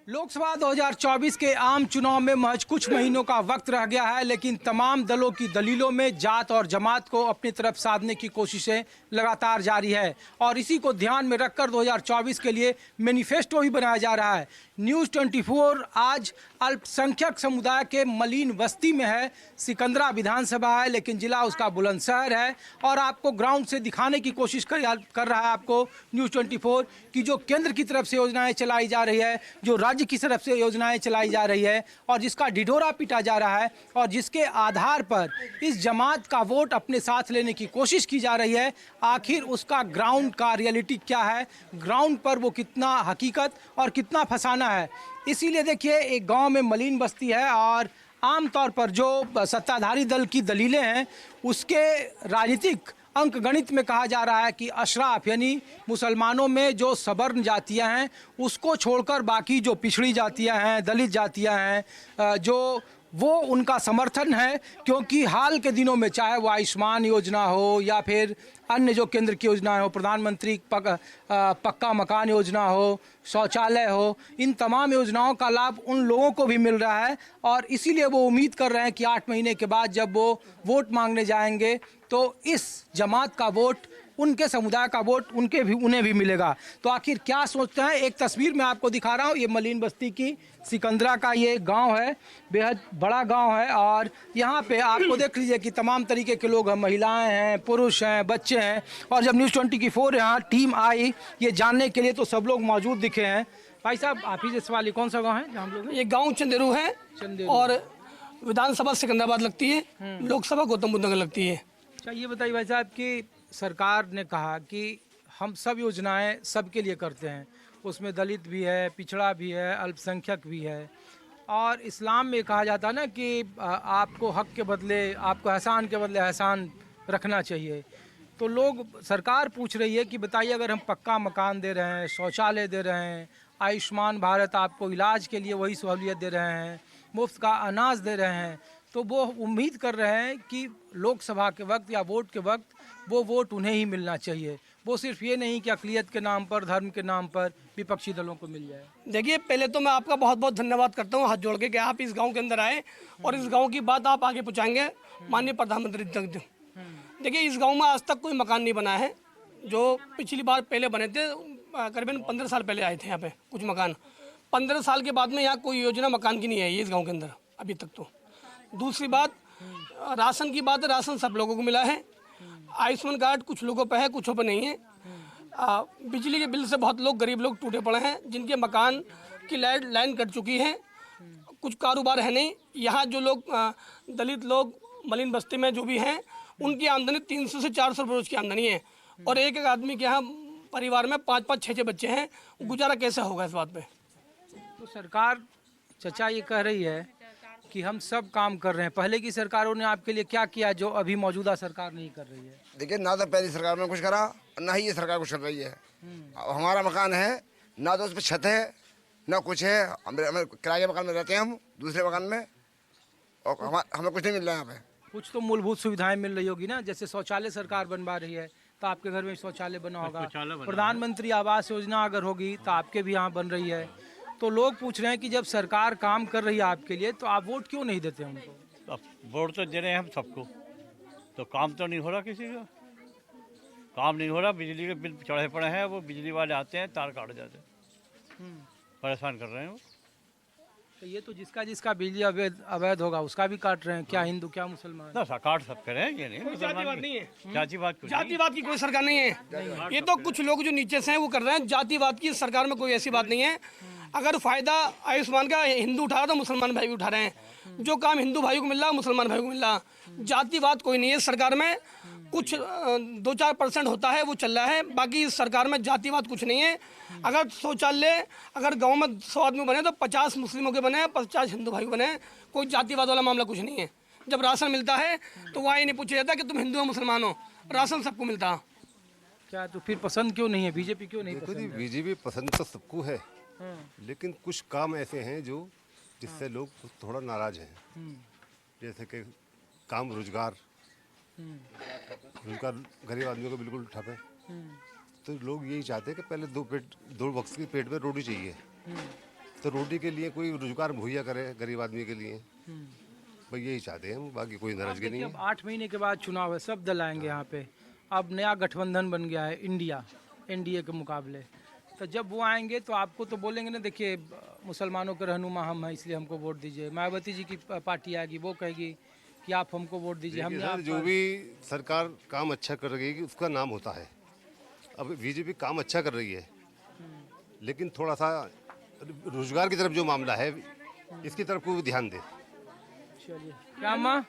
लोकसभा 2024 के आम चुनाव में महज कुछ महीनों का वक्त रह गया है, लेकिन तमाम दलों की दलीलों में जात और जमात को अपनी तरफ साधने की कोशिशें लगातार जारी है और इसी को ध्यान में रखकर 2024 के लिए मैनिफेस्टो भी बनाया जा रहा है। न्यूज़ 24 आज अल्पसंख्यक समुदाय के मलिन बस्ती में है। सिकंदरा विधानसभा है, लेकिन जिला उसका बुलंदशहर है और आपको ग्राउंड से दिखाने की कोशिश कर रहा है आपको न्यूज़ 24 की जो केंद्र की तरफ से योजनाएं चलाई जा रही है, जो राज्य की तरफ से योजनाएं चलाई जा रही है और जिसका ढिढोरा पीटा जा रहा है और जिसके आधार पर इस जमात का वोट अपने साथ लेने की कोशिश की जा रही है। आखिर उसका ग्राउंड का रियलिटी क्या है, ग्राउंड पर वो कितना हकीकत और कितना फसाना है। इसीलिए देखिए, एक गांव में मलिन बस्ती है और आमतौर पर जो सत्ताधारी दल की दलीलें हैं उसके राजनीतिक अंक गणित में कहा जा रहा है कि अशराफ यानी मुसलमानों में जो सवर्ण जातियां हैं उसको छोड़कर बाकी जो पिछड़ी जातियां हैं, दलित जातियां हैं, जो वो उनका समर्थन है, क्योंकि हाल के दिनों में चाहे वो आयुष्मान योजना हो या फिर अन्य जो केंद्र की योजना हो, प्रधानमंत्री पक्का मकान योजना हो, शौचालय हो, इन तमाम योजनाओं का लाभ उन लोगों को भी मिल रहा है और इसीलिए वो उम्मीद कर रहे हैं कि 8 महीने के बाद जब वो वोट मांगने जाएंगे तो इस जमात का वोट, उनके समुदाय का वोट उन्हें भी मिलेगा। तो आखिर क्या सोचते हैं, एक तस्वीर मैं आपको दिखा रहा हूँ। ये मलिन बस्ती की सिकंदरा का ये गांव है, बेहद बड़ा गांव है और यहाँ पे आपको देख लीजिए कि तमाम तरीके के लोग हैं, महिलाएं हैं, पुरुष हैं, बच्चे हैं। और जब न्यूज़ 24 यहाँ टीम आई ये जानने के लिए तो सब लोग मौजूद दिखे हैं। भाई साहब, आप ही से सवाल, कौन सा गाँव है जहाँ हम लोग? ये गाँव चंदेरू है और विधानसभा सिकंदराबाद लगती है, लोकसभा गौतम बुद्ध नगर लगती है। अच्छा, ये बताइए भाई साहब कि सरकार ने कहा कि हम सब योजनाएं सबके लिए करते हैं, उसमें दलित भी है, पिछड़ा भी है, अल्पसंख्यक भी है और इस्लाम में कहा जाता है ना कि आपको हक के बदले, आपको एहसान के बदले एहसान रखना चाहिए। तो लोग, सरकार पूछ रही है कि बताइए, अगर हम पक्का मकान दे रहे हैं, शौचालय दे रहे हैं, आयुष्मान भारत आपको इलाज के लिए वही सहूलियत दे रहे हैं, मुफ्त का अनाज दे रहे हैं, तो वो उम्मीद कर रहे हैं कि लोकसभा के वक्त या वोट के वक्त वो वोट उन्हें ही मिलना चाहिए। वो सिर्फ ये नहीं कि अक़लियत के नाम पर, धर्म के नाम पर विपक्षी दलों को मिल जाए। देखिए, पहले तो मैं आपका बहुत बहुत धन्यवाद करता हूँ हाथ जोड़ के कि आप इस गांव के अंदर आए और इस गांव की बात आप आगे पहुँचाएंगे माननीय प्रधानमंत्री तक। देखिए, इस गाँव में आज तक कोई मकान नहीं बना है। जो पिछली बार पहले बने थे, करीबन 15 साल पहले आए थे यहाँ पे कुछ मकान। 15 साल के बाद में यहाँ कोई योजना मकान की नहीं है इस गाँव के अंदर अभी तक। तो दूसरी बात, राशन की बात है, राशन सब लोगों को मिला है। आयुष्मान कार्ड कुछ लोगों पे है, कुछों पे नहीं है। बिजली के बिल से बहुत लोग, गरीब लोग टूटे पड़े हैं, जिनके मकान की लाइन कट चुकी है। कुछ कारोबार है नहीं। यहाँ जो लोग दलित लोग मलिन बस्ती में जो भी हैं, उनकी आमदनी 300 से 400 रुपये रोज की आमदनी है और एक एक आदमी के यहाँ परिवार में 5-5, 6-6 बच्चे हैं। गुजारा कैसे होगा इस बात पे? तो सरकार, चचा, ये कह रही है कि हम सब काम कर रहे हैं। पहले की सरकारों ने आपके लिए क्या किया जो अभी मौजूदा सरकार नहीं कर रही है? देखिए, ना तो पहली सरकार ने कुछ करा, ना ही ये सरकार कुछ कर रही है। हमारा मकान है, ना तो उस पर छत है, ना कुछ है। हमें किराए के मकान में रहते हैं, हम दूसरे मकान में, और हमें कुछ नहीं मिल रहा है यहाँ पे। कुछ तो मूलभूत सुविधाएं मिल रही होगी ना, जैसे शौचालय सरकार बनवा रही है तो आपके घर में शौचालय बना होगा। प्रधानमंत्री आवास योजना अगर होगी तो आपके भी यहाँ बन रही है। तो लोग पूछ रहे हैं कि जब सरकार काम कर रही है आपके लिए तो आप वोट क्यों नहीं देते उनको? अब वोट तो दे रहे हैं हम सबको, तो काम तो नहीं हो रहा, किसी का काम नहीं हो रहा। बिजली के बिल चढ़े पड़े हैं, वो बिजली वाले आते हैं, तार काट जाते हैं, परेशान कर रहे हैं वो। तो ये तो जिसका बिजली अवैध होगा उसका भी काट रहे हैं, क्या हिंदू क्या मुसलमान? ना काट सब करें, ये नहीं जातिवाद नहीं है, जातिवाद की कोई सरकार नहीं है। ये तो कुछ लोग जो नीचे से हैं वो कर रहे हैं। जातिवाद की सरकार में कोई ऐसी बात नहीं है। अगर फायदा आयुष्मान का हिंदू उठा रहा तो मुसलमान भाई भी उठा रहे हैं। जो काम हिंदू भाइयों को मिल रहा है मुसलमान भाइयों को मिल रहा। जातिवाद कोई नहीं है सरकार में। कुछ 2-4% होता है वो चल रहा है, बाकी इस सरकार में जातिवाद कुछ नहीं है। अगर शौचालय अगर गांव में 100 आदमी बने तो 50 मुस्लिमों के बने, 50 हिंदू भाई बने। कोई जातिवाद वाला मामला कुछ नहीं है। जब राशन मिलता है तो वहाँ ये नहीं पूछा जाता कि तुम हिंदू हो मुसलमान हो, राशन सबको मिलता। क्या तो फिर पसंद क्यों नहीं है? बीजेपी क्यों नहीं पसंद है? बीजेपी पसंद तो सबको है, लेकिन कुछ काम ऐसे हैं जो जिससे लोग थोड़ा नाराज हैं। जैसे कि काम, रोजगार गरीब आदमियों को बिल्कुल ठप है। तो लोग यही चाहते हैं कि पहले 2 वक्त के पेट में रोटी चाहिए। तो रोटी के लिए कोई रोजगार मुहैया करे गरीब आदमी के लिए, भाई यही चाहते हैं हम, बाकी कोई नाराजगी नहीं देखिए, है। अब 8 महीने के बाद चुनाव है, सब दल आएंगे यहाँ पे। अब नया गठबंधन बन गया है इंडिया, एनडीए के मुकाबले। तो जब वो आएंगे तो आपको तो बोलेंगे ना, देखिए मुसलमानों के रहनुमा हम हैं इसलिए हमको वोट दीजिए। मायावती जी की पार्टी आएगी, वो कहेगी कि आप हमको वोट दीजिए। हमने देखिए सर, जो भी सरकार काम अच्छा कर रही है उसका नाम होता है। अब बीजेपी काम अच्छा कर रही है, लेकिन थोड़ा सा रोजगार की तरफ जो मामला है इसकी तरफ को ध्यान दे। चलिए, क्या माँ